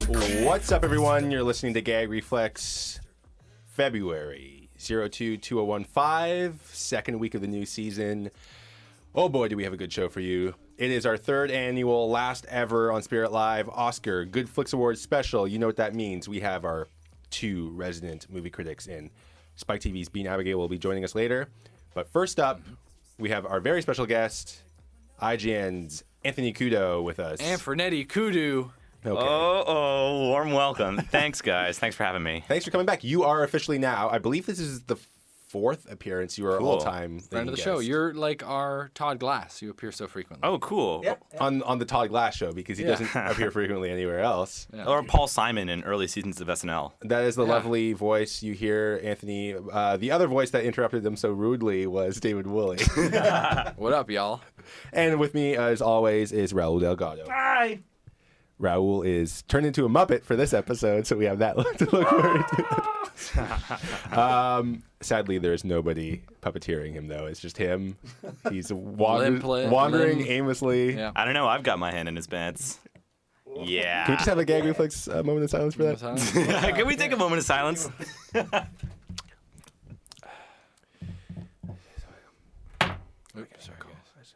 What's up, everyone? You're listening to Gag Reflex, February 02-2015, second week of the new season. Oh boy, do we have a good show for you. It is our third annual, last ever on Spirit Live Oscar Good Flicks Awards special. You know what that means. We have our two resident movie critics in. Spike TV's Bean Abigail will be joining us later. But first up, we have our very special guest, IGN's Anthony Kudo with us. And Fernetti Kudu. Okay. Oh, warm welcome. Thanks, guys. Thanks for having me. Thanks for coming back. You are officially now, I believe this is the fourth appearance. You are all-time friend of the show. You're like our Todd Glass. You appear so frequently. Oh, cool. Yep. On the Todd Glass show, because he doesn't appear frequently anywhere else. Yeah. Or Paul Simon in early seasons of SNL. That is the lovely voice you hear, Anthony. The other voice that interrupted them so rudely was David Woolley. What up, y'all? And with me, as always, is Raul Delgado. Hi. Raul is turned into a Muppet for this episode, so we have that to look forward to. Sadly, there's nobody puppeteering him, though. It's just him. He's wandering aimlessly. Yeah. I don't know. I've got my hand in his pants. Yeah. Can we just have a Gag Reflex moment of silence for that? Can we take a moment of silence? Okay, sorry, guys.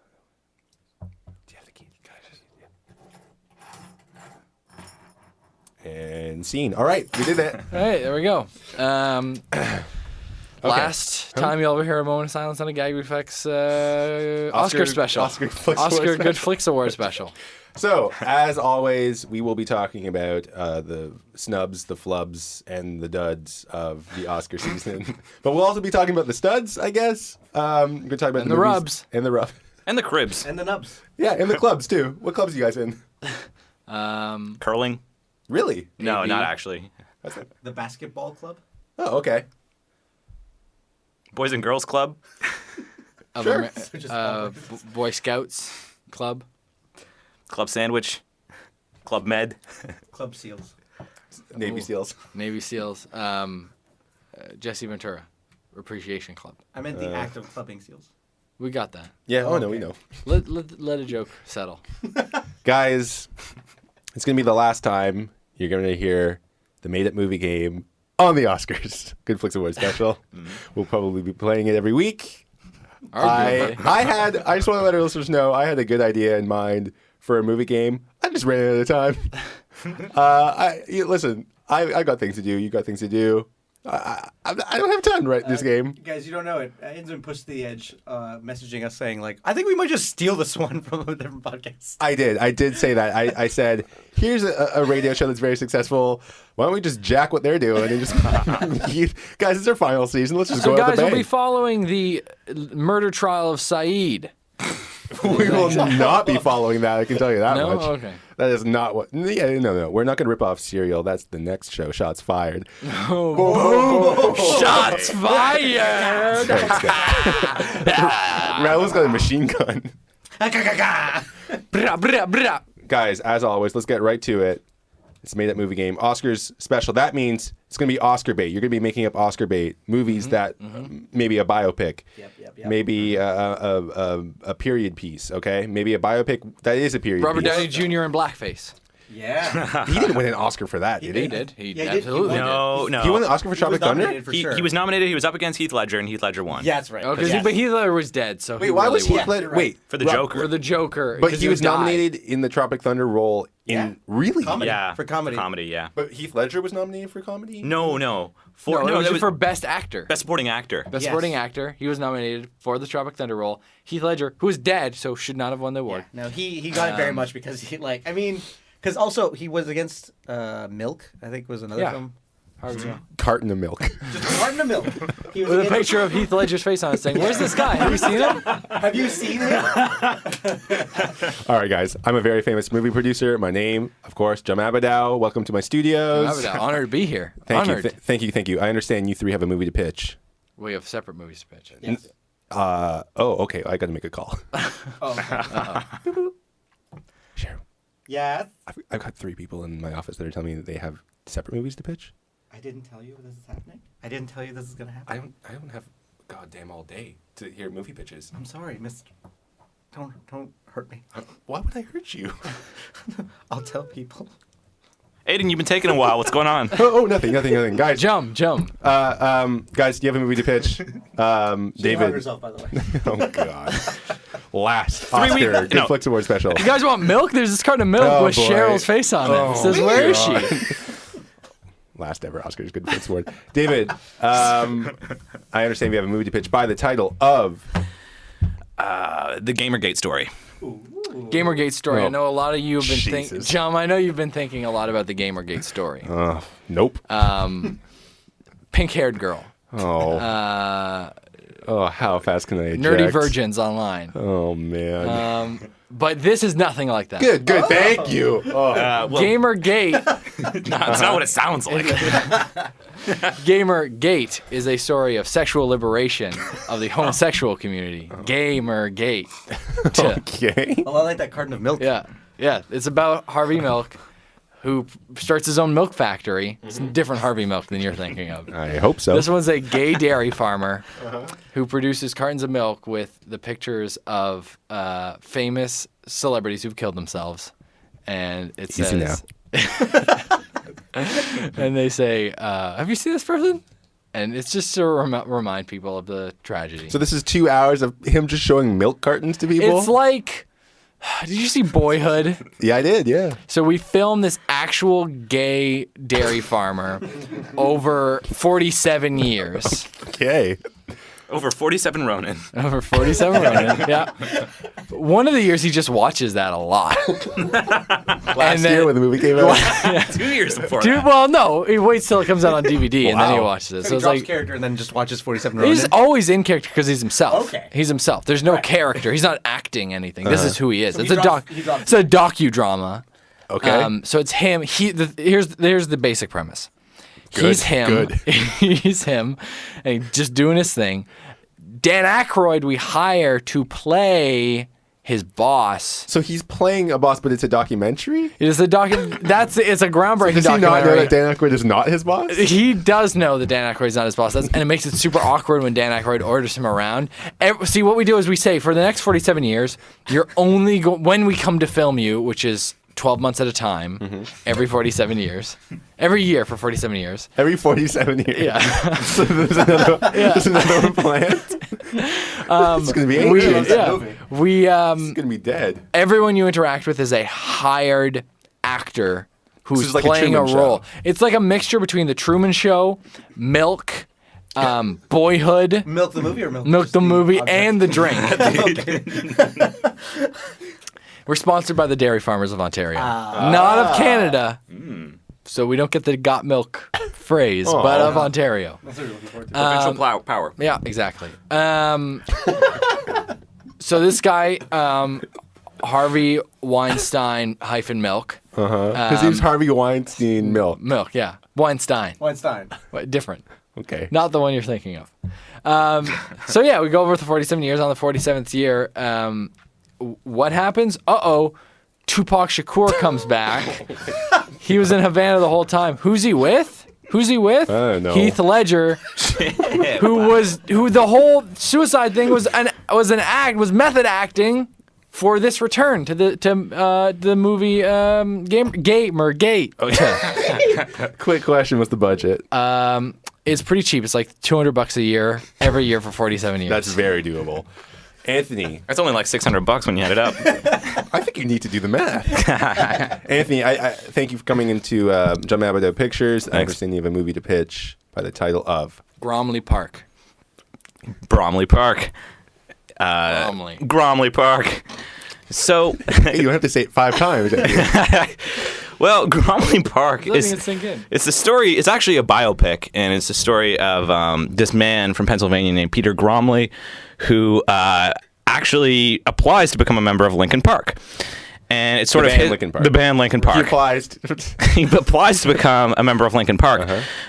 Do you have the key? And scene. All right, we did it. All right, there we go. Last time you'll ever hear a moment of silence on a Gag Reflex Oscar special. Oscar Good Flicks Award special. So, as always, we will be talking about the snubs, the flubs, and the duds of the Oscar season. But we'll also be talking about the studs, I guess. We're going to talk about And the the movies rubs. and the rubs. And the cribs. And the nubs. Yeah, and the clubs too. What clubs are you guys in? Curling? Really? No, Maybe. not actually. What's that? The basketball club. Oh, okay. Boys and Girls Club? Sure. Boy Scouts Club. Club Sandwich? Club Med? Club seals. Navy SEALs. Navy SEALs. Jesse Ventura. Appreciation Club. I meant the act of clubbing seals. We got that. Yeah, oh no, we know. Let a joke settle. Guys, it's going to be the last time you're going to hear the Made It Movie Game on the Oscars. Good Flicks Award special. We'll probably be playing it every week. I just want to let our listeners know I had a good idea in mind for a movie game. I just ran out of time. Listen, I got things to do. You got things to do. I don't have time to write this game. Guys, you don't know it. Ian's been pushed to the edge, messaging us saying, like, I think we might just steal this one from a different podcast. I did say that. I said, here's a radio show that's very successful. Why don't we just jack what they're doing and just guys, it's our final season. Let's just So go out guys, the we'll be bang. murder murder trial of Saeed. We will not be following that. I can tell you that No? much. Okay. That is not what. Yeah, no. We're not going to rip off Serial. That's the next show. Shots fired. Shots fired! Raul's got a machine gun. Brah, brah, brah. Guys, as always, let's get right to it. It's Made Up Movie Game. Oscars special. That means it's going to be Oscar bait. You're going to be making up Oscar bait movies that maybe a biopic, Yep. maybe a period piece. Okay, maybe a biopic that is a period. Robert piece. Downey Jr. in blackface. Yeah. He didn't win an Oscar for that, did he? He did. He Yeah, he did. absolutely did. No. He won an Oscar for Tropic Thunder. For He sure. was nominated. He was up against Heath Ledger, and Heath Ledger won. Yeah, that's right. Oh, Yes. but Heath Ledger was dead, so Wait, why was he Heath Ledger? right. Wait, For the Rob- Joker. for the Joker? But 'cause he was died. nominated in the Tropic Thunder role in Yeah. really. Comedy. Yeah. For comedy. Comedy, yeah. But Heath Ledger was nominated for comedy. No. No, it was for Best Actor. Best Supporting Actor. Best Yes. Supporting Actor. He was nominated for the Tropic Thunder role. Heath Ledger, who is dead, so should not have won the award. No, he got it very much because he, like, I mean, because also he was against Milk, I think was another Yeah. film. Carton of milk. Just a carton of milk. He was With a against- picture of Heath Ledger's face on it saying, "Where's this guy? Have you seen him?" Have you seen him? All right, guys. I'm a very famous movie producer. My name, of course, Jum Abidow. Welcome to my studios. Honored to be here. Thank you. Honored. Thank you. I understand you three have a movie to pitch. We have separate movies to pitch. Yes. Oh, okay. I got to make a call. Oh, Sure. yeah. I've got 3 people in my office that are telling me that they have separate movies to pitch. I didn't tell you this is happening. I didn't tell you this is gonna happen. I don't have goddamn all day to hear movie pitches. I'm sorry, Mister. Don't hurt me. Why would I hurt you? I'll tell people. Aiden, you've been taking a while. What's going on? Oh, nothing, guys. Jump. Guys, do you have a movie to pitch? She hung David. herself, by the way. Oh God. Last weeks- Oscar Good no. Flicks Award special. You guys want milk? There's this carton of milk Oh, with boy. Cheryl's face on it. Oh, It says, "Where is she?" Last ever Oscars Good Flicks Award. David, I understand we have a movie to pitch by the title of. The Gamergate story. Gamergate story. I Oh, know a lot of you have been thinking. Jesus. John, I know you've been thinking a lot about the Gamergate story. Nope. Pink-haired girl. Oh. How fast can I eject? Nerdy virgins online. Oh man. But this is nothing like that. Good. Thank you. Oh. Gamergate. That's not what it sounds like. Gamergate is a story of sexual liberation of the homosexual community. Gamergate. Okay. A lot like that carton of milk. Yeah. It's about Harvey Milk, who starts his own milk factory. It's a different Harvey Milk than you're thinking of. I hope so. This one's a gay dairy farmer who produces cartons of milk with the pictures of famous celebrities who've killed themselves. And it Easy says, and they say, have you seen this person? And it's just to remind people of the tragedy. So this is 2 hours of him just showing milk cartons to people? It's like, did you see Boyhood? Yeah, I did, yeah. So we filmed this actual gay dairy farmer over 47 years. Okay. Over 47 Ronin. Over 47 Ronin, yeah. One of the years he just watches that a lot. Last year when the movie came out. 2 years before. Dude, well, no, he waits till it comes out on DVD and then he Wow. watches it. So So he it's drops like character and then just watches 47 Ronin. he's always in character because he's himself. Okay. He's himself. There's no character. He's not acting anything. This is who he is. So It's he a drops- he drops- It's a docudrama. Okay. So it's him. Here's the basic premise. Good, He's him. good. He's him, and he's just doing his thing. Dan Aykroyd we hire to play his boss. So he's playing a boss, but it's a documentary? It is a it's a groundbreaking Does he not know documentary. that Dan Aykroyd is not his boss? He does know that Dan Aykroyd's not his boss, and it makes it super awkward when Dan Aykroyd orders him around. See, what we do is we say, for the next 47 years, you're only when we come to film you, which is 12 months at a time, every 47 years, every year for 47 years. Every 47 years. Yeah. So there's another one planned. It's gonna be ancient. We It's gonna be dead. everyone you interact with is a hired actor who's is like a playing a Truman role. Show. It's like a mixture between the Truman Show, Milk, Boyhood, Milk the movie or Milk? Milk just the movie, object? and the drink. Okay. We're sponsored by the Dairy Farmers of Ontario, not of Canada. So we don't get the "got milk" phrase, but of Ontario. That's what we're looking forward to. Provincial power. Yeah, exactly. So this guy, Harvey Weinstein -Milk. His name's Harvey Weinstein Milk. Milk, yeah. Weinstein. Weinstein. Different. Okay. Not the one you're thinking of. So yeah, we go over the 47 years. On the 47th year, what happens? Tupac Shakur comes back. He was in Havana the whole time. Who's he with? I don't know. Heath Ledger, who the whole suicide thing was method acting for this return to the movie Gamergate. Quick question: what's the budget? It's pretty cheap. It's like $200 a year, every year for 47 years. That's very doable. Anthony, It's only like $600 when you add it up. I think you need to do the math. Anthony, I thank you for coming into Jump Abigail Pictures. I understand you have a movie to pitch by the title of Bromley Park. Bromley Park. Bromley. Bromley Park. So, Hey, you don't have to say it 5 times. well, Bromley Park Letting it sink in. it's the story. It's actually a biopic, and it's the story of this man from Pennsylvania named Peter Gromley, who actually applies to become a member of Linkin Park. And it's sort The of band his, Linkin Park. the band Linkin Park. He applies. He applies to become a member of Linkin Park,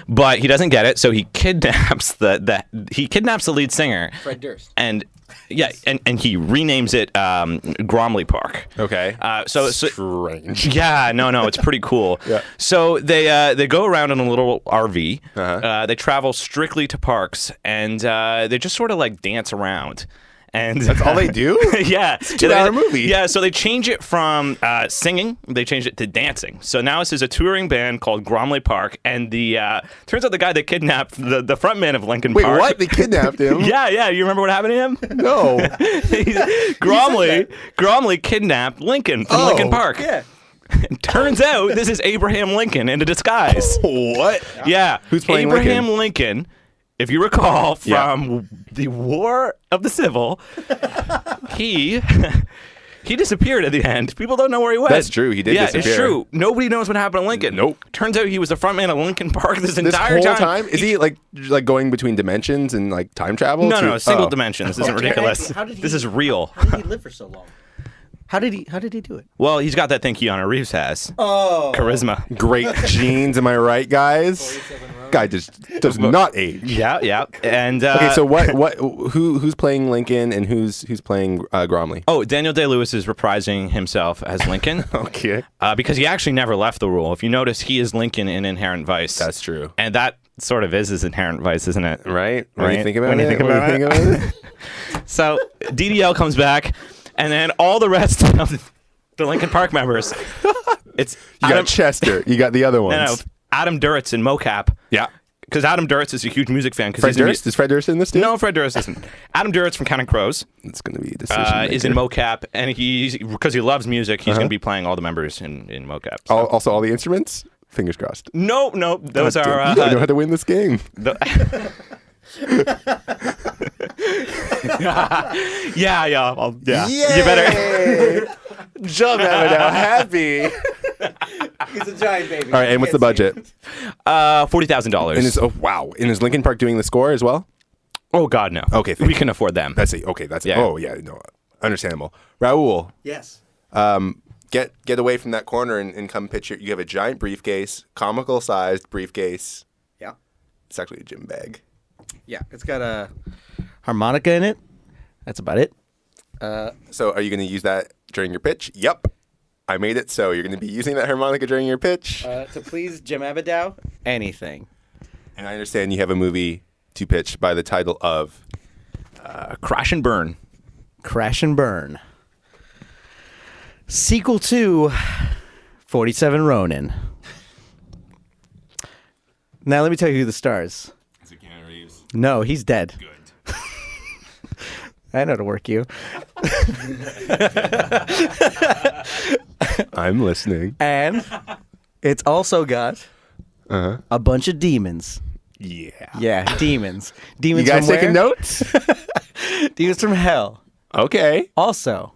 but he doesn't get it, so he kidnaps the lead singer, Fred Durst. and he renames it Gromley Park. Okay. So Strange. yeah, no, it's pretty cool. Yeah. So they go around in a little RV. Uh-huh. They travel strictly to parks, and they just sort of like dance around. And That's all they do? Yeah. It's a 2-hour movie. Yeah, so they change it from singing, they changed it to dancing. So now this is a touring band called Gromley Park, and the turns out the guy that kidnapped the front man of Linkin Wait, Park. what? They kidnapped him? Yeah. You remember what happened to him? No. Gromley kidnapped Lincoln from Linkin Park. Yeah. Turns out this is Abraham Lincoln in a disguise. What? Yeah. Who's playing Abraham Lincoln, if you recall from the War of the Civil, he disappeared at the end. People don't know where he went. That's true. He did disappear. Yeah, it's true. Nobody knows what happened to Lincoln. Nope. Turns out he was the front man of Linkin Park this This entire whole time. Is he like going between dimensions and like time travel? No, single Oh. dimension. This isn't ridiculous. How did he- This is real. How did he live for so long? How did he do it? Well, he's got that thing Keanu Reeves has. Oh. Charisma. Great genes, am I right, guys? Guy just does not age. Yeah. And Okay, so who's playing Lincoln and who's playing Gromley? oh, Daniel Day-Lewis is reprising himself as Lincoln. Okay. Because he actually never left the role. If you notice, he is Lincoln in Inherent Vice. That's true. And that sort of is his Inherent Vice, isn't it? Right? When Right. you think about When it. you think when about you think about it. So DDL comes back, and then all the rest of the Linkin Park members. It's You got Chester. You got the other ones. no, Adam Duritz in mocap. Yeah. Because Adam Duritz is a huge music fan. Fred Durst? Is Fred Durst in this too? No, Fred Durst isn't. Adam Duritz from Counting Crows It's going to be a decision is in mocap, and because he loves music, he's going to be playing all the members in mocap. So. Also, all the instruments? Fingers crossed. No, those God damn, are. you don't know how to win this game. Yeah. Yeah. You better jump out now. Happy. He's a giant baby. All right, and what's the budget? $40,000. And is Linkin Park doing the score as well? Oh God, no. Okay, thank we you. can afford them. That's it. Okay, that's Yeah. Oh yeah, no, understandable. Raul, Yes. get away from that corner and come picture. You have a giant briefcase, comical sized briefcase. Yeah. It's actually a gym bag. Yeah. It's got a harmonica in it. That's about it. So are you going to use that during your pitch? Yep. I made it so you're going to be using that harmonica during your pitch. To please Jim Abidow, anything. And I understand you have a movie to pitch by the title of Crash and Burn. Crash and Burn. Sequel to 47 Ronin. Now let me tell you who the stars. Is it Keanu Reeves? No, he's dead. Good. I know to work you. I'm listening. And it's also got a bunch of demons. Yeah. Yeah, demons. You Demons guys from taking where? notes? Demons from hell. Okay. Also,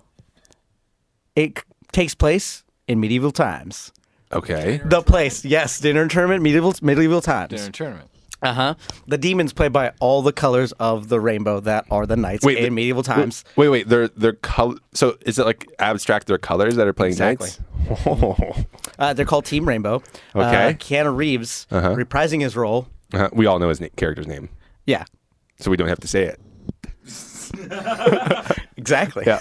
it takes place in medieval times. Okay. The place, yes, dinner tournament, medieval times. Dinner tournament. The demons play by all the colors of the rainbow that are the knights in medieval times. Wait. They're color. So is it like abstract? They're colors that are playing Exactly. knights? Oh. They're called Team Rainbow. Okay. Keanu Reeves reprising his role. We all know his character's name, Yeah, so we don't have to say it. exactly. Yeah.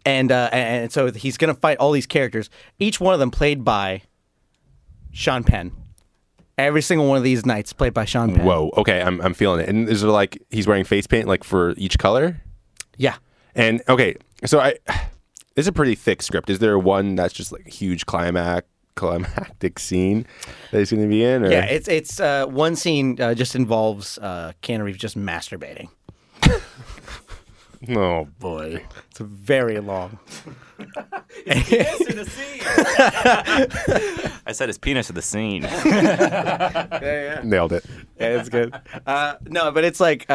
And so he's gonna fight all these characters. Each one of them played by Sean Penn. Every single one of these knights played by Sean Penn. Whoa. Okay, I'm feeling it. And is there like he's wearing face paint like for each color? Yeah. And okay, so it's a pretty thick script. Is there one that's just like a huge climactic scene that he's going to be in? Or? Yeah, it's one scene just involves Keanu Reeves just masturbating. Oh boy. It's very long. I said his penis in the scene. Nailed it. Yeah, it's good. No, but it's like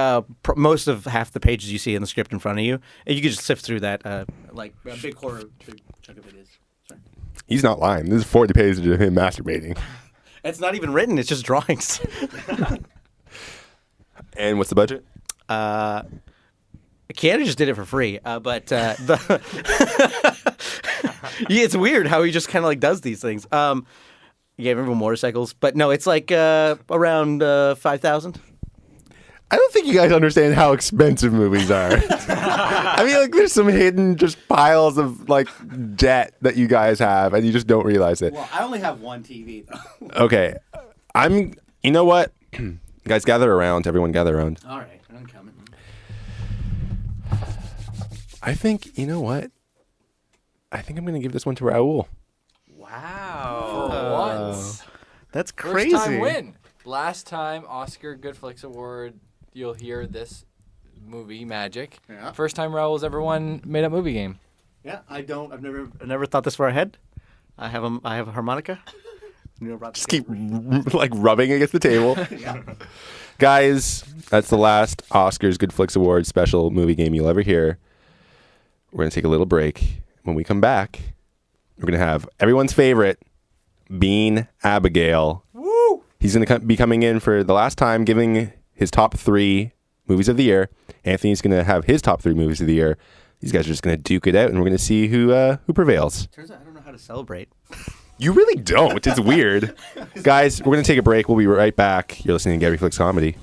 most of half the pages you see in the script in front of you. And you can just sift through that. Like a big quarter chunk of it is. Sorry. He's not lying. This is 40 pages of him masturbating. It's not even written. It's just drawings. And what's the budget? Keanu just did it for free, but yeah, it's weird how he just kind of like does these things. Yeah, remember motorcycles, but no, it's like around 5,000. I don't think you guys understand how expensive movies are. I mean, like, there's some hidden just piles of like debt that you guys have, and you just don't realize it. Well, I only have one TV though. Okay, you know what? Guys, gather around. Everyone, gather around. All right, I'm coming. I think, you know what? I think I'm going to give this one to Raul. Wow. Once. That's crazy. First time win. Last time Oscar Good Flicks Award, you'll hear this movie magic. Yeah. First time Raul's ever won made up movie game. Yeah, I've never thought this far ahead. I have a harmonica. Just keep like rubbing against the table. Guys, that's the last Oscars Good Flicks Award special movie game you'll ever hear. We're going to take a little break. When we come back, we're going to have everyone's favorite, Bean Abigail. Woo! He's going to be coming in for the last time, giving his top 3 movies of the year. Anthony's going to have his top 3 movies of the year. These guys are just going to duke it out, and we're going to see who prevails. Turns out I don't know how to celebrate. You really don't. It's weird. Guys, we're going to take a break. We'll be right back. You're listening to Gary Flicks Comedy.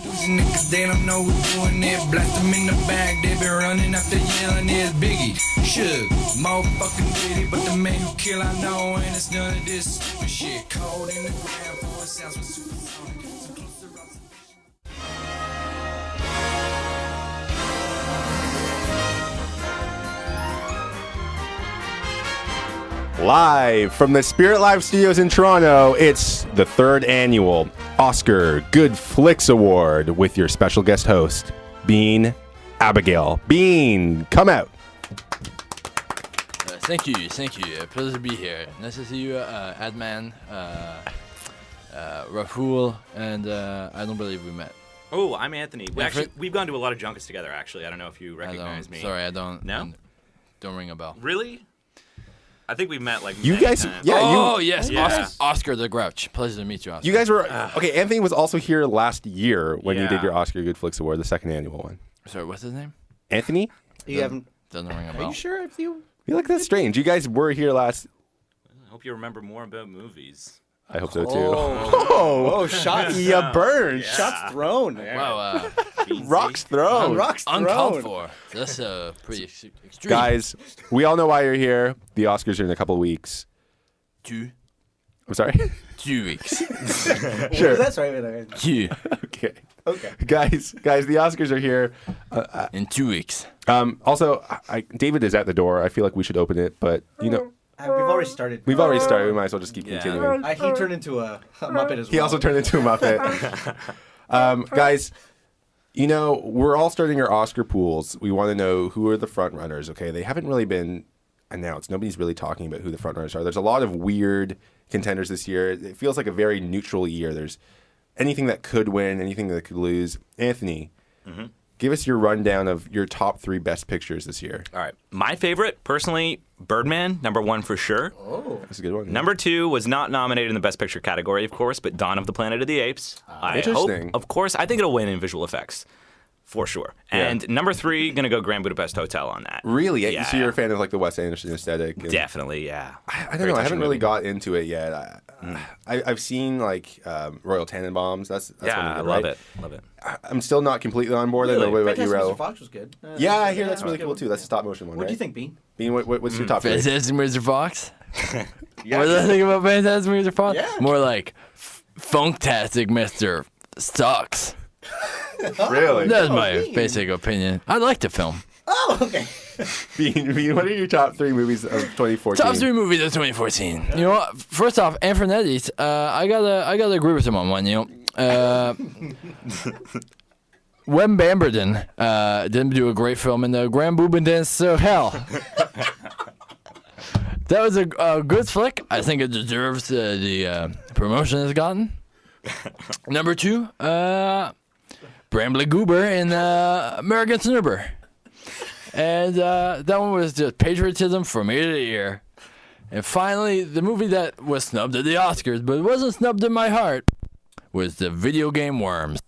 These niggas, they don't know who's doing it. Blast them in the bag, they been running after yelling it's Biggie. Shook, motherfucking did it, but the man who kill I know, and it's none of this stupid shit. Cold in the ground, for it sounds with supersonic. So closer observation. Live from the Spirit Live Studios in Toronto, it's the 3rd annual Oscar Good Flicks Award with your special guest host, Bean Abigail. Bean, come out. Thank you. Pleasure to be here. Nice to see you, Adman, Rahul, and I don't believe we met. Oh, I'm Anthony. Yeah, We've gone to a lot of junkets together, actually. I don't know if you I recognize don't. me. Sorry, I don't. No? Don't ring a bell. Really? I think we've met like You many guys, times. yeah, Oh, yes. Yeah. Oscar the Grouch. Pleasure to meet you, Oscar. you guys were okay. Anthony was also here last year when you did Yeah. your Oscar Good Flicks Award, the 2nd annual one. Sorry, what's his name? Anthony, You haven't. Doesn't ring a Are bell. you sure? If you. you look that's strange. You guys were here last. I hope you remember more about movies. I hope so too. Oh, shots. You burned. Shots thrown. Wow, Rocks thrown. Rocks uncalled thrown. for. That's pretty extreme. Guys, we all know why you're here. The Oscars are in a couple of weeks. 2 I'm sorry. 2 weeks. Sure. That's right. 2 Okay. Okay. Guys, the Oscars are here. in 2 weeks. Also, David is at the door. I feel like we should open it, but you know, We've already started. we've already started. We might as well just keep Yeah. continuing. He turned into a Muppet as well. He also turned into a Muppet. Guys, you know, we're all starting our Oscar pools. We want to know who are the front runners. Okay, they haven't really been announced. Nobody's really talking about who the front runners are. There's a lot of weird contenders this year. It feels like a very neutral year. There's anything that could win, anything that could lose. Anthony, give us your rundown of your top 3 best pictures this year. All right. My favorite, personally, Birdman, number 1 for sure. That's a good one. Number 2 was not nominated in the Best Picture category, of course, but Dawn of the Planet of the Apes. I Interesting. hope, of course, I think it'll win in visual effects, for sure. And number 3, gonna go Grand Budapest Hotel on that. Really? Yeah. So you're a fan of like the Wes Anderson aesthetic? And Definitely, yeah. I don't Very know. I touching haven't really movie. got into it yet. I've seen like Royal Tenenbaums. That's Yeah, one I you did, love right? it. Love it. I'm still not completely on board. I don't know what about you, Fantastic Mr. Raul. Fox was good. Yeah, I hear that's really cool too. That's a stop motion one, What right? do you think, Bean? Bean, what's your top 3? Fantastic Mr. Fox? What do I think about Fantastic Mr. Fox? Yeah. More like Funktastic Mr. Sucks. Really? That's my Bean. basic opinion. I like the film. Oh, okay. Bean, what are your top 3 movies of 2014? Top 3 movies of 2014. You know what? First off, Anfernetti's, I gotta agree with him on one, you know. Wem Bamberden didn't do a great film in the Grand Boobendance, so hell. That was a good flick. I think it deserves the promotion it's gotten. Number 2, Bramley Goober in American Snooper. And that one was just patriotism from ear to ear. And finally, the movie that was snubbed at the Oscars, but wasn't snubbed in my heart, was the video game Worms.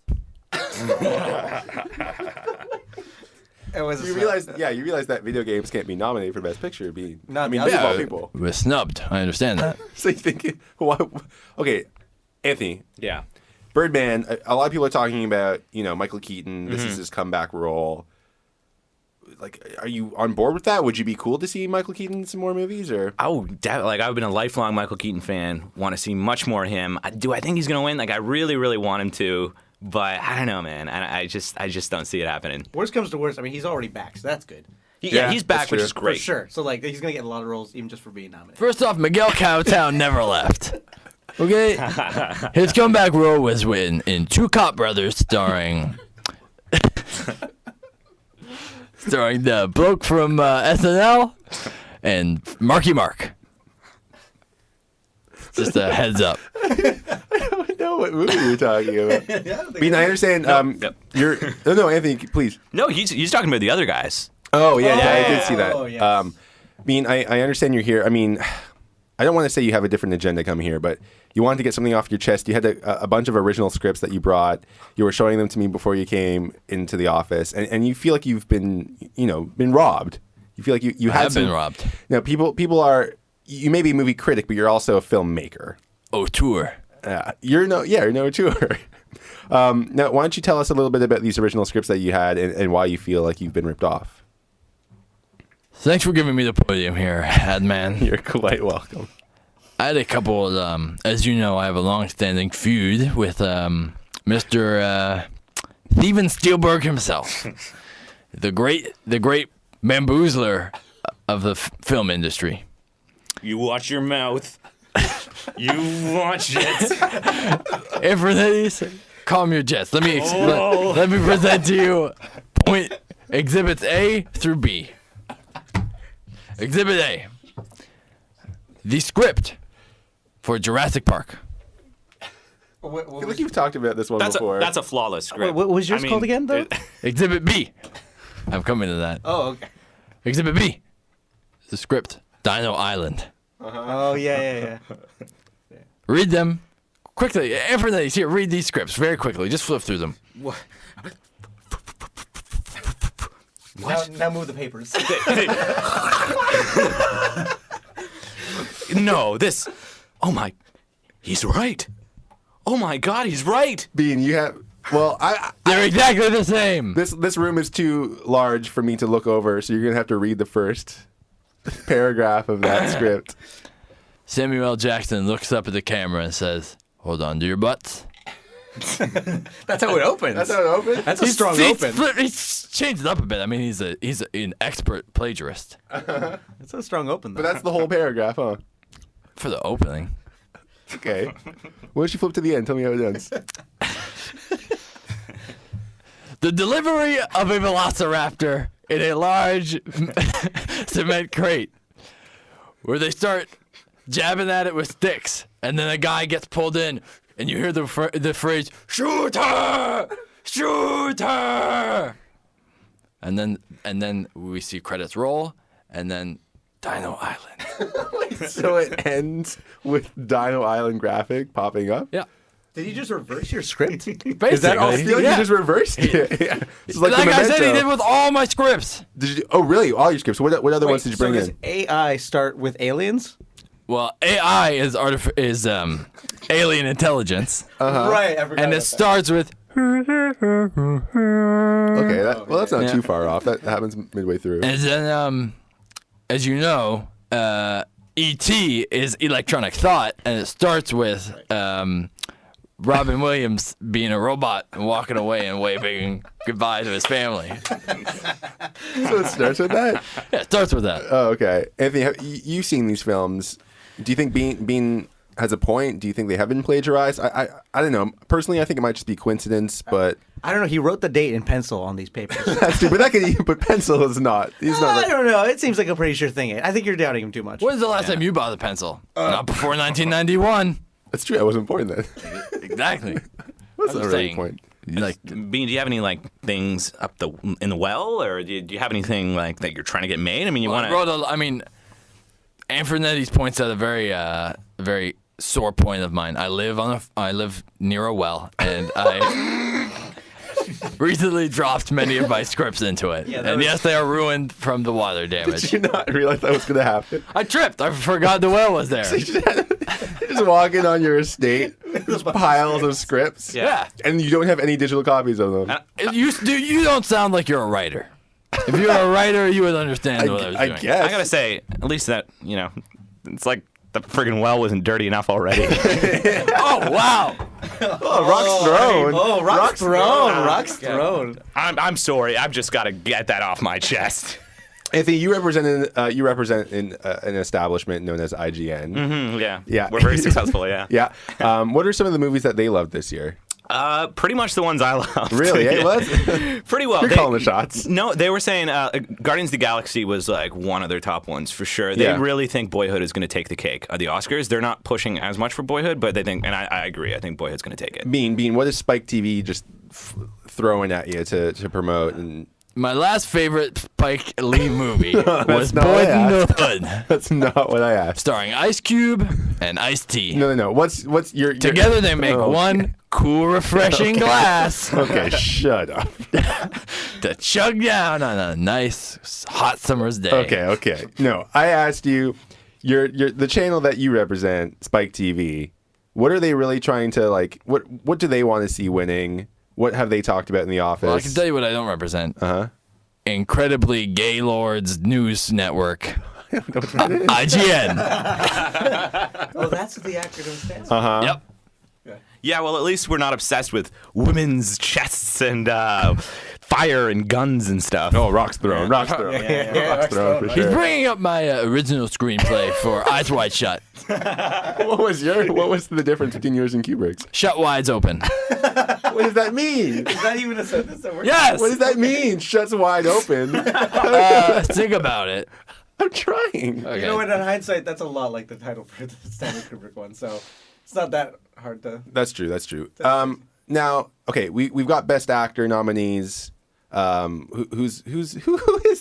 It was You realize that video games can't be nominated for Best Picture. Not I mean, the that's Oscars. about people. It was snubbed. I understand that. So you think, what? Okay, Anthony, Yeah. Birdman. A lot of people are talking about, you know, Michael Keaton. This is his comeback role. Like, are you on board with that? Would you be cool to see Michael Keaton in some more movies, or? I've been a lifelong Michael Keaton fan. Want to see much more of him. Do I think he's gonna win? Like, I really, really want him to, but I don't know, man. I just don't see it happening. Worst comes to worst, I mean, he's already back, so that's good. He's back, that's which true. is great. For sure. So like he's gonna get a lot of roles even just for being nominated. First off, Miguel Cowtown never left. Okay? His comeback role was in Two Cop Brothers, starring the bloke from SNL and Marky Mark. Just a heads up. I don't know what movie you're talking about. Bean, I understand. Yep. You're no, Anthony, please. No, he's talking about the other guys. Oh yeah, I did see that. Oh, yes. Bean, I understand you're here. I mean, I don't want to say you have a different agenda coming here, but you wanted to get something off your chest. You had a bunch of original scripts that you brought. You were showing them to me before you came into the office, and you feel like you've been robbed. You feel like you I had have been robbed. You know, people are. You may be a movie critic, but you're also a filmmaker. Auteur. You're no tour. Now, why don't you tell us a little bit about these original scripts that you had and why you feel like you've been ripped off? Thanks for giving me the podium here, Adman. You're quite welcome. I had a couple of, as you know, I have a long-standing feud with Mr. Steven Spielberg himself, the great bamboozler of the film industry. You watch your mouth. You watch it. Infernetties, calm your jets. Let me let me present to you point exhibits A through B. Exhibit A. The script for Jurassic Park. I feel like you've talked about this one before. That's a flawless script. What was yours called again, though? Exhibit B. I'm coming to that. Oh, okay. Exhibit B. The script. Dino Island. Oh, yeah. Read them quickly. Infernetties, here, read these scripts very quickly. Just flip through them. Now move the papers. No, this. Oh my. He's right. Oh my God, he's right. Bean, you have. Well, They're exactly the same. this room is too large for me to look over, so you're gonna have to read the first paragraph of that script. Samuel L. Jackson looks up at the camera and says, "Hold on to your butts." That's how it opens. That's how it opens. That's a strong open. He's changed it up a bit. I mean, he's an expert plagiarist That's a strong open, though. But that's the whole paragraph, huh? for the opening. Okay. Why don't you flip to the end? Tell me how it ends. The delivery of a velociraptor in a large cement crate, where they start jabbing at it with sticks, and then a guy gets pulled in, and you hear the phrase "Shoot her! Shoot her!" And then we see credits roll, and then Dino Island. So it ends with Dino Island graphic popping up. Yeah. Did you just reverse your script? Basically. Is that all? I feel like you just reversed it. Yeah. It's like, Like the I said, he Memento. did with all my scripts. Did you? Oh, really? All your scripts. What other ones did you bring does in? AI start with aliens? Well, AI is alien intelligence, Right. I forgot and it starts with. Okay, that's not Yeah. too far off. That happens midway through. And then, as you know, E.T. is electronic thought, and it starts with Robin Williams being a robot and walking away and waving goodbye to his family. So it starts with that. Yeah, it starts with that. Oh, okay. Anthony, you've seen these films. Do you think Bean has a point? Do you think they have been plagiarized? I don't know. Personally, I think it might just be coincidence, but I don't know. He wrote the date in pencil on these papers. that's true. But pencil is not. He's not. I Like, don't know. It seems like a pretty sure thing. I think you're doubting him too much. When's the last time you bought a pencil? Not before 1991. that's true. I wasn't born then. Exactly. That's I'm not really saying. a point. Like, Bean, do you have any things up in the well, or do you have anything like that you're trying to get made? I mean, you want to. I mean, Anfernetti's points out a very sore point of mine. I live near a well, and I recently dropped many of my scripts into it. And yes, they are ruined from the water damage. Did you not realize that was going to happen? I tripped. I forgot the well was there. Just walking on your estate, just piles of scripts. Yeah. And you don't have any digital copies of them. You don't sound like you're a writer. If you were a writer, you would understand what I was I doing. guess. I gotta say, at least that it's like the friggin' well wasn't dirty enough already. Oh, wow. Oh, Rock's thrown. Oh, Rock's thrown. Rock's thrown. I'm sorry. I've just got to get that off my chest. Anthony, you represent an establishment known as IGN. Yeah. Yeah. We're very successful, yeah. Yeah. What are some of the movies that they loved this year? Pretty much the ones I loved. Really? Yeah. What? Pretty well. You're calling the shots. No, they were saying Guardians of the Galaxy was like one of their top ones for sure. They Yeah. really think Boyhood is going to take the cake at the Oscars. They're not pushing as much for Boyhood, but they think, and I agree, I think Boyhood's going to take it. Bean, what is Spike TV just throwing at you to promote? And My last favorite Spike Lee movie was not what Boyd I in the asked. Hood, that's not what I asked. starring Ice Cube and Ice-T. No. What's your Together they make Oh. one cool, refreshing glass Okay, shut up. to chug down on a nice hot summer's day. Okay. No, I asked you, your the channel that you represent, Spike TV. What are they really trying to like? What do they want to see winning? What have they talked about in the office? Well, I can tell you what I don't represent. Uh-huh. Incredibly Gaylord's news network. IGN. Oh, that's what the acronym stands for. Uh-huh. Yep. Yeah, well, at least we're not obsessed with women's chests and fire and guns and stuff. Oh, Rock's Throne. Rock's Throne. Rock's Throne for He's sure. bringing up my original screenplay for Eyes Wide Shut. What was the difference between yours and Kubrick's? Shut Wide's Open. What does that mean? Is that even a sentence that works? Yes. What does that mean? Shuts wide open. Think about it. I'm trying. Okay. You know what? In hindsight, that's a lot like the title for the Stanley Kubrick one. So it's not that hard to. That's true. Now, okay, we've got Best Actor nominees. Who is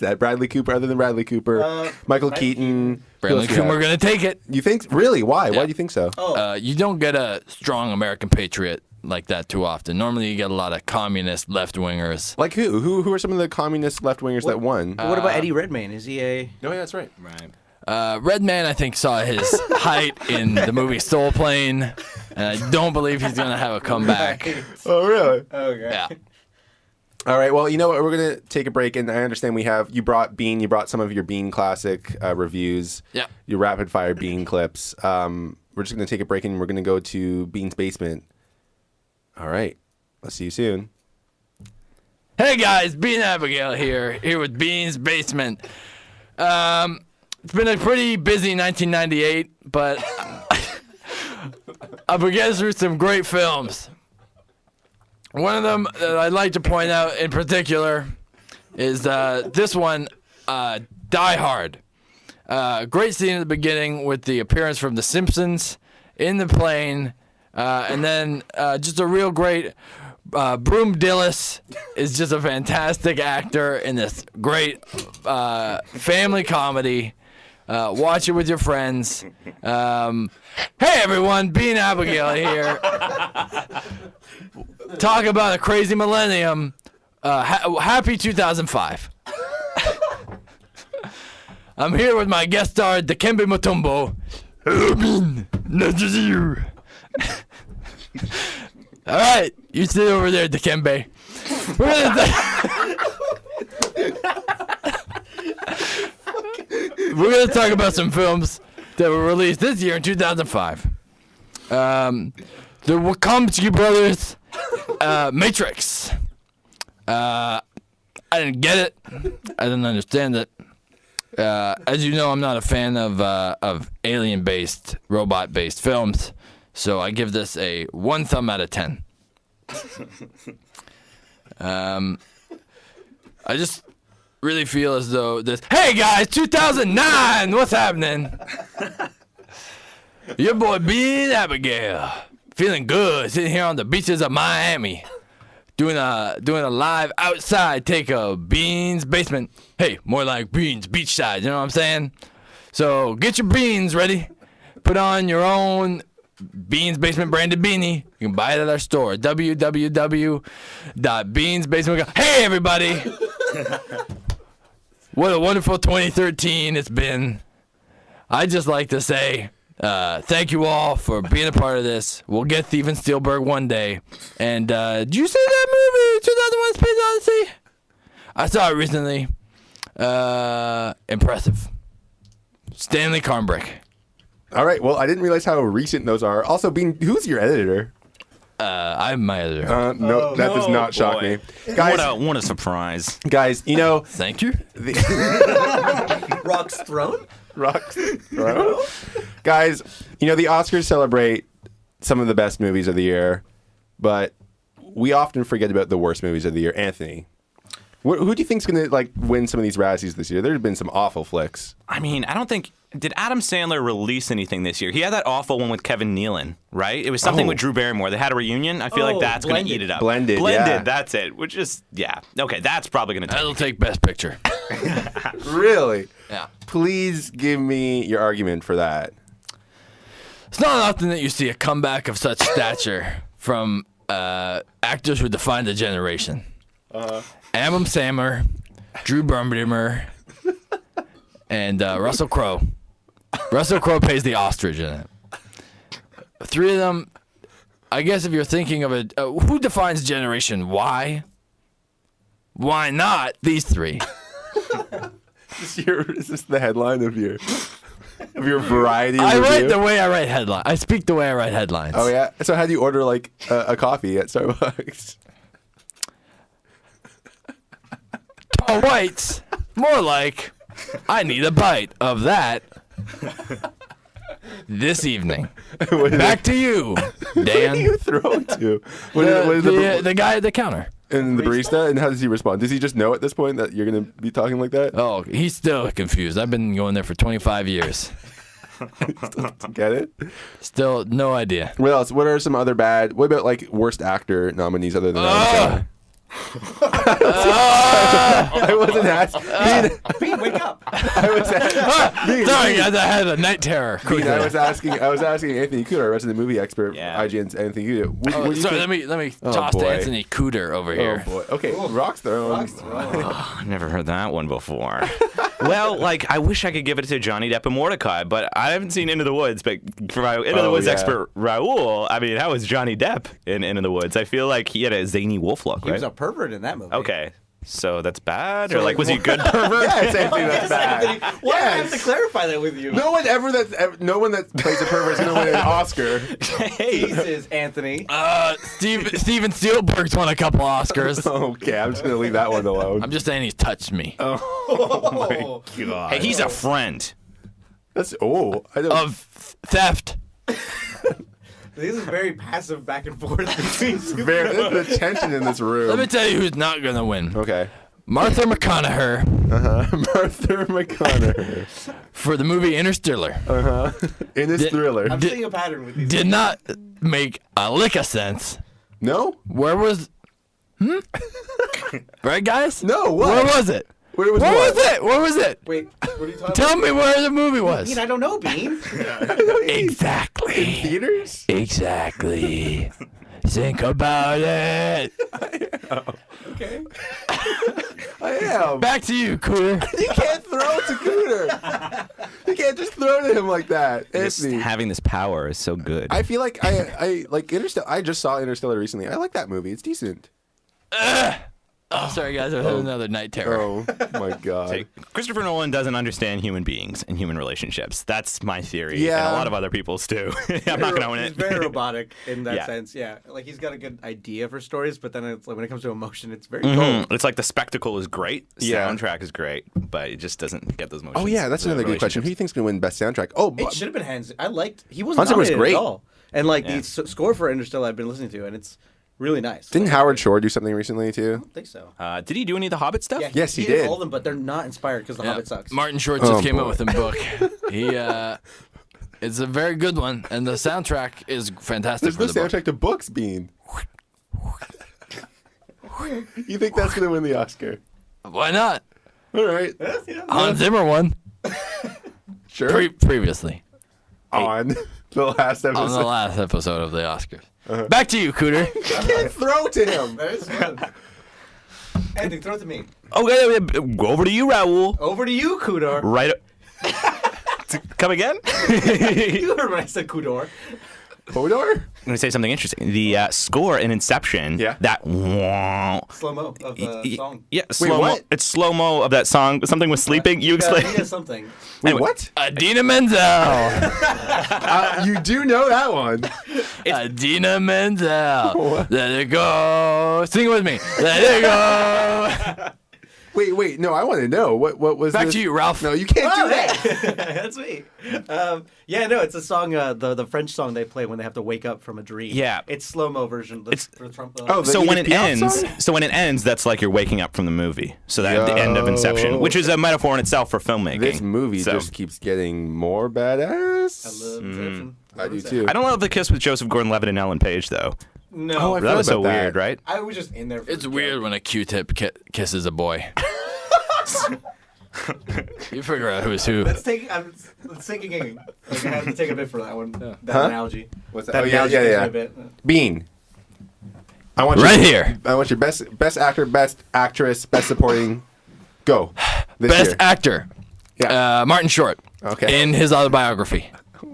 that? Bradley Cooper, other than Bradley Cooper, Michael Keaton. Bradley Who else we Cooper got? gonna take it. You think? Really? Why? Yeah. Why do you think so? You don't get a strong American patriot like that too often. Normally, you get a lot of communist left wingers. Like who? Who are some of the communist left wingers that won? What about Eddie Redmayne? Is he a? Oh, yeah, that's right. Right. Redman, I think, saw his height in the movie Soul Plane, and I don't believe he's gonna have a comeback. Oh, really? Okay. Yeah. All right. Well, you know what? We're gonna take a break, and I understand you brought Bean. You brought some of your Bean classic reviews. Yeah. Your rapid fire Bean clips. We're just gonna take a break, and we're gonna go to Bean's basement. All right. I'll see you soon. Hey guys, Bean Abigail here with Bean's Basement. It's been a pretty busy 1998, but I've been getting through some great films. One of them that I'd like to point out in particular is this one, Die Hard. Great scene at the beginning with the appearance from The Simpsons in the plane, and then just a real great. Broom Dillis is just a fantastic actor in this great family comedy. Watch it with your friends. Hey everyone, Bean Abigail here. Talk about a crazy millennium. Happy 2005. I'm here with my guest star, Dikembe Mutombo. Hello, Bean. Nice to see you. All right, you sit over there, Dikembe. We're gonna talk about some films that were released this year in 2005. The Wachowski brothers, Matrix. I didn't get it. I didn't understand it. As you know, I'm not a fan of alien-based, robot-based films, so I give this a 1 thumb out of 10. I just really feel as though this. Hey guys, 2009, what's happening? Your boy Bean Abigail, feeling good, sitting here on the beaches of Miami, doing a live outside take of Bean's Basement. Hey, more like Bean's Beachside. You know what I'm saying? So get your beans ready. Put on your own Bean's Basement branded beanie. You can buy it at our store, www.beansbasement. Hey everybody! What a wonderful 2013 it's been. I'd just like to say thank you all for being a part of this. We'll get Steven Spielberg one day. And did you see that movie, 2001: Space Odyssey? I saw it recently. Impressive. Stanley Kubrick. All right. Well, I didn't realize how recent those are. Also, Bean, who's your editor? I have my other. No, that does not shock me, guys. What a surprise. Guys, you know, Thank you. Rock's throne. rocks, bro. Guys, you know the Oscars celebrate some of the best movies of the year, but we often forget about the worst movies of the year. Anthony, who do you think's gonna like win some of these Razzies this year? There have been some awful flicks. I mean, I don't think... Did Adam Sandler release anything this year? He had that awful one with Kevin Nealon, right? It was something with Drew Barrymore. They had a reunion. I feel like that's going to eat it up. Blended, yeah. That's it. Which is, yeah. Okay, that's probably going to take That'll take Best Picture. Really? Yeah. Please give me your argument for that. It's not often that you see a comeback of such stature from actors who defined a generation. Adam Sandler, Drew Barrymore, and Russell Crowe. Russell Crowe plays the ostrich in it. Three of them, I guess if you're thinking of it, who defines Generation Y? Why not these three? Is this the headline of your variety I review? write the way I write headlines. I speak the way I write headlines. Oh, yeah? So how do you order, like, a coffee at Starbucks? Tall whites. More like, I need a bite of that this evening. Back to you, Who Dan. do you throw to? What is The guy at the counter. and the barista? And how does he respond? Does he just know at this point that you're going to be talking like that? Oh, he's still confused. I've been going there for 25 years. Get it? Still no idea. What else? What are some other bad... What about, like, worst actor nominees other than Adam Sandler? I wasn't asking. Bean, wake up. I was asking. Sorry, guys, I had a night terror. I was asking Anthony Cooter, our resident movie expert. Yeah. IGN's Anthony Cooter. What do you Sorry, think? let me Oh, toss to boy. Anthony Cooter over Oh here. boy. Okay, Rock's throne. I've never heard that one before. Well, like, I wish I could give it to Johnny Depp and Mordecai, but I haven't seen Into the Woods. But for my Into the Woods yeah. expert, Raul, I mean, how was Johnny Depp in Into the Woods? I feel like he had a zany wolf look, He right? was a pervert in that movie. Okay. So that's bad? Or, like, was he a good pervert? Yeah, it's Anthony. That's bad. Why do I have to clarify that with you? No one that plays a pervert is gonna win an Oscar. Jesus, Anthony. Steven Spielberg's won a couple Oscars. Okay, I'm just gonna leave that one alone. I'm just saying he's touched me. Oh my god. Hey, he's a friend. I don't. Of theft. This is very passive back and forth between two. There's the tension in this room. Let me tell you who's not going to win. Okay. Martha McConaughey Martha McConaughey for the movie Interstellar in his thriller. I'm seeing a pattern with these. did not make a lick of sense. No. Where was... Right, guys? No. What? Where was it? Where was Where what? was it? Where was it? Wait, what are you talking Tell me where the movie was. Bean, I don't know, Bean. Exactly. Theaters? Exactly. Think about it. Okay. I am. Back to you, Cooter. You can't throw to Cooter. You can't just throw to him like that. Just Anthony. having this power is so good. I feel like I like Interstellar. I just saw Interstellar recently. I like that movie. It's decent. Oh, sorry, guys. I had another night terror. Oh my god. Christopher Nolan doesn't understand human beings and human relationships. That's my theory. Yeah. And a lot of other people's too. I'm not going to own He's it. very robotic in that Yeah. sense. Yeah, like he's got a good idea for stories, but then it's like when it comes to emotion, it's very Mhm. cold. It's like the spectacle is great, Yeah. soundtrack is great, but it just doesn't get those emotions. Oh yeah, that's the another good question. Who do you think's gonna win best soundtrack? Oh, It should have been Hans. I liked. He wasn't Hans Zimmer's nominated great. at all. And like Yeah. the score for Interstellar, I've been listening to, and it's really nice. didn't Like, Howard Shore do something recently too? I don't think so. Did he do any of the Hobbit stuff? Yeah, Yes, he did did. all of them, but they're not inspired because The Yeah. Hobbit sucks. Martin Short Oh, just came boy. out with a book. He it's a very good one, and the soundtrack is fantastic. There's for no the book. soundtrack to books, Bean. You think that's gonna win the Oscar? Why not? All right, Hans Zimmer won sure. previously On the last on the episode, last episode of the Oscars. Back to you, Cooter. can't throw to him. That is fun. Anthony, throw it to me. Okay, over to you, Raul. Over to you, Kudor. Right. Come again? You heard when I said Kudor. Hodor? I'm going to say something interesting. The score in Inception, Yeah. that Slow-mo of the song. yeah, slow-mo. what? It's slow-mo of that song. Something with sleeping. You explain. Yeah, something. Wait, Anyway. what? Adina Menzel. You do know that one. Adina Menzel. Let it go. Sing it with me. Let it go. Wait, no, I want to know. What was Back this? to you, Ralph. No, you can't do that. That's me. Yeah, no, it's a song, the French song they play when they have to wake up from a dream. Yeah. It's slow-mo version. It's- for Trump. Oh, the So when Edith it Piaf ends, song? that's like you're waking up from the movie. So that the end of Inception, which is a metaphor in itself for filmmaking. This movie So- just keeps getting more badass. I love Inception. I do too. I don't love the kiss with Joseph Gordon-Levitt and Ellen Page though. No, Oh, I That forgot was so about that. weird, right? I was just in there. For It's the weird joke. when a Q-tip kisses a boy. You figure out who's who. I'm thinking. Like, I have to take a bit for that one. That analogy. What's that? That Oh, yeah, analogy yeah, takes yeah. me a bit. Bean. I want Right your, here. I want your best actor, best actress, best supporting. Go. This Best year. actor. Yeah. Martin Short. Okay. In his autobiography.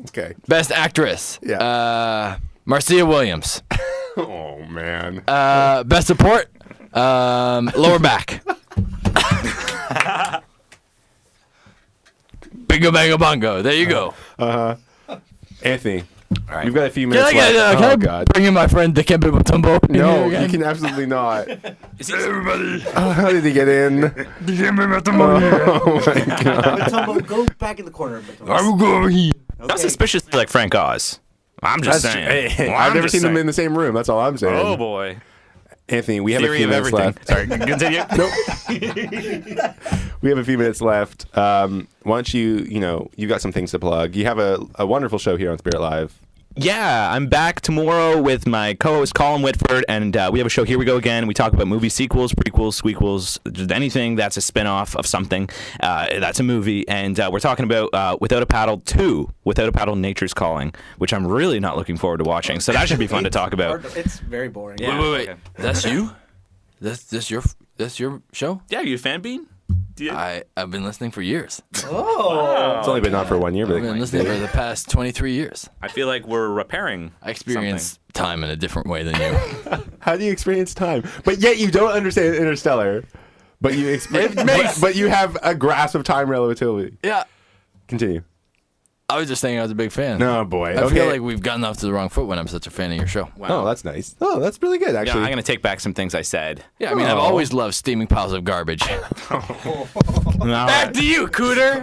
Okay. Best actress. Yeah. Marcia Williams. Oh man. Best support. Lower back. Bingo bango bongo. There you go. Anthony. All right. We've got a few Can minutes I, get, left. can Oh I God. bring in my friend Dikembe Mutombo? No, Here again? you can absolutely not. Everybody. Oh, how did he get in? Dikembe Mutombo here. Oh my God. Matumbo, go back in the corner. Matumbo. I will go over here. Not suspiciously like Frank Oz. I'm just saying. Hey, Well, I've I'm never just seen them saying. in the same room. That's all I'm saying. Oh boy. Anthony, we have Theory a few of minutes everything. left. Sorry, continue. We have a few minutes left. Why don't you've got some things to plug. You have a wonderful show here on Spirit Live. Yeah, I'm back tomorrow with my co-host Colin Whitford, and we have a show. Here we go again. We talk about movie sequels, prequels, squeakles, just anything that's a spin-off of something that's a movie. And we're talking about Without a Paddle 2, Without a Paddle Nature's Calling, which I'm really not looking forward to watching. So that should be fun to talk about. It's very boring. Yeah. Wait. Okay. That's you? That's your show? Yeah, you a fan, Bean? I've been listening for years. Oh. It's only been on for 1 year, I've but been listening for the past 23 years. I feel like we're repairing. I experience time in a different way than you. how do you experience time? But yet you don't understand Interstellar. But you experience, but you have a grasp of time relativity. Yeah. Continue. I was just saying I was a big fan. No, boy. I Okay. feel like we've gotten off to the wrong foot when I'm such a fan of your show. Oh, that's nice. Oh, that's really good, Yeah, actually. I'm gonna take back some things I said. Yeah, I mean, I've Oh. always loved steaming piles of garbage. All Back right. to you, Cooter.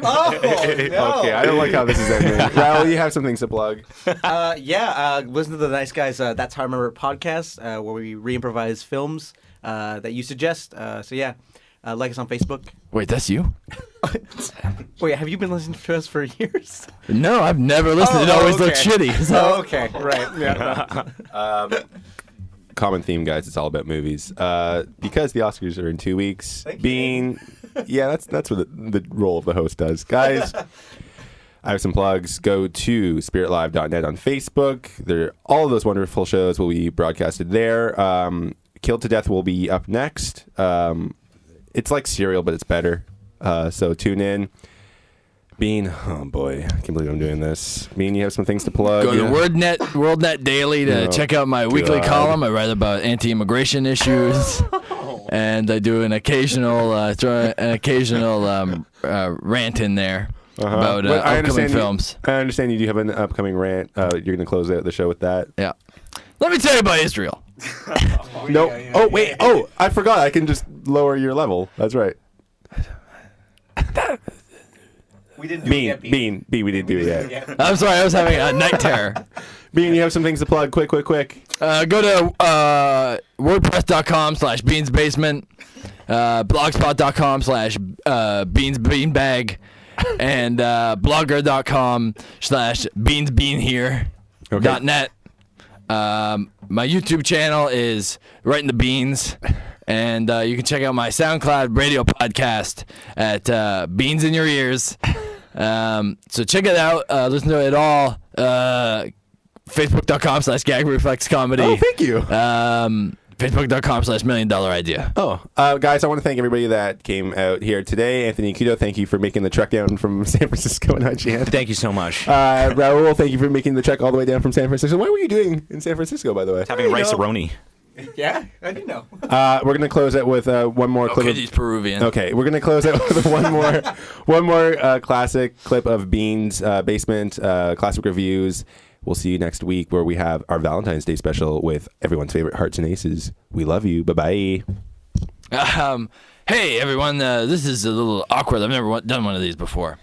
Okay, I don't like how this is ending. Raul, you have some things to plug. Listen to the Nice Guys That's How I Remember It podcast, where we re-improvise films that you suggest. Like us on Facebook. Wait, that's you? Wait, have you been listening to us for years? No, I've never listened. It always looks shitty. So. Oh, okay, right. Yeah. Common theme, guys. It's all about movies. Because the Oscars are in 2 weeks. Thank you. Being, yeah, that's what the role of the host does, guys. I have some plugs. Go to spiritlive.net on Facebook. All of those wonderful shows will be broadcasted there. Killed to Death will be up next. It's like Serial, but it's better. So tune in. Bean, oh boy, I can't believe I'm doing this. Bean, you have some things to plug. Go to Yeah. WorldNet Daily to Oh, check out my weekly God. column. I write about anti-immigration issues, and I do an occasional rant in there about But I upcoming understand films. I understand you do have an upcoming rant. You're going to close out the show with that. Yeah. Let me tell you about Israel. No. Oh wait. Oh, I forgot. I can just lower your level. That's right. We didn't do Bean. We didn't do it yet. I'm sorry, I was having a night terror. Bean, you have some things to plug. Quick. Go to wordpress.com/beansbasement, blogspot.com/beansbeanbag, and blogger.com/beansbeanhere.net. My YouTube channel is Right in the Beans, and you can check out my SoundCloud radio podcast at Beans in Your Ears. So check it out. Listen to it all. Facebook.com/gagreflexcomedy. Oh, thank you. Facebook.com/$1,000,000idea. Oh, guys, I want to thank everybody that came out here today. Anthony Kudo, thank you for making the trek down from San Francisco and IGN. Thank you so much. Raul, thank you for making the trek all the way down from San Francisco. What were you doing in San Francisco, by the way? Having rice-a-roni. Yeah, I do know. We're going to close out with one more clip. He's Peruvian. Okay, we're going to close out with one more classic clip of Bean's Basement classic reviews. We'll see you next week where we have our Valentine's Day special with everyone's favorite Hearts and Aces. We love you. Bye-bye. Hey, everyone. This is a little awkward. I've never done one of these before.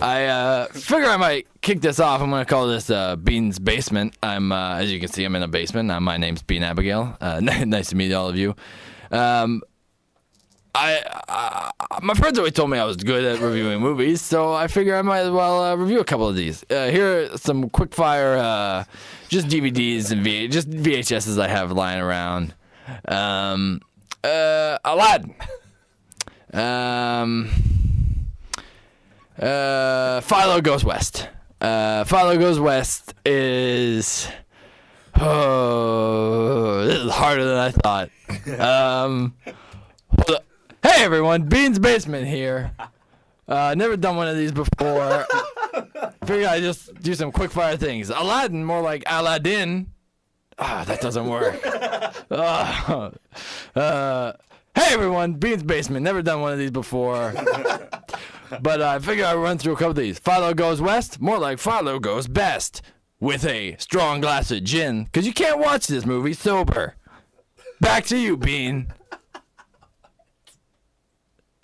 I figure I might kick this off. I'm going to call this Bean's Basement. I'm, as you can see, I'm in a basement. My name's Bean Abigail. Nice to meet all of you. My friends always told me I was good at reviewing movies, so I figure I might as well review a couple of these. Here are some quick fire, just DVDs and just VHSs I have lying around. Aladdin. Philo Goes West. Philo Goes West is... Oh, this is harder than I thought. Hey everyone, Bean's Basement here. Never done one of these before. Figured I'd just do some quick fire things. Aladdin, more like Aladdin. That doesn't work. Hey everyone, Bean's Basement. Never done one of these before. But I figured I'd run through a couple of these. Philo Goes West, more like Philo Goes Best. With a strong glass of gin. Because you can't watch this movie sober. Back to you, Bean.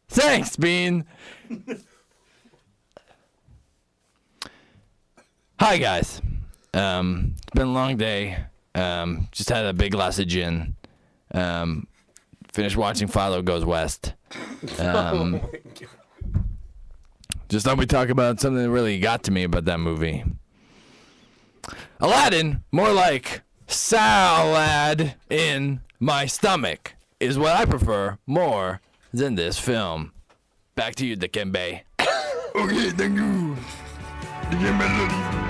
Thanks, Bean. Hi, guys. It's been a long day. Just had a big glass of gin. Finished watching Philo Goes West. Just thought we'd talk about something that really got to me about that movie. Aladdin, more like salad in my stomach, is what I prefer more than this film. Back to you, Dikembe. Okay, thank you. Dikembe.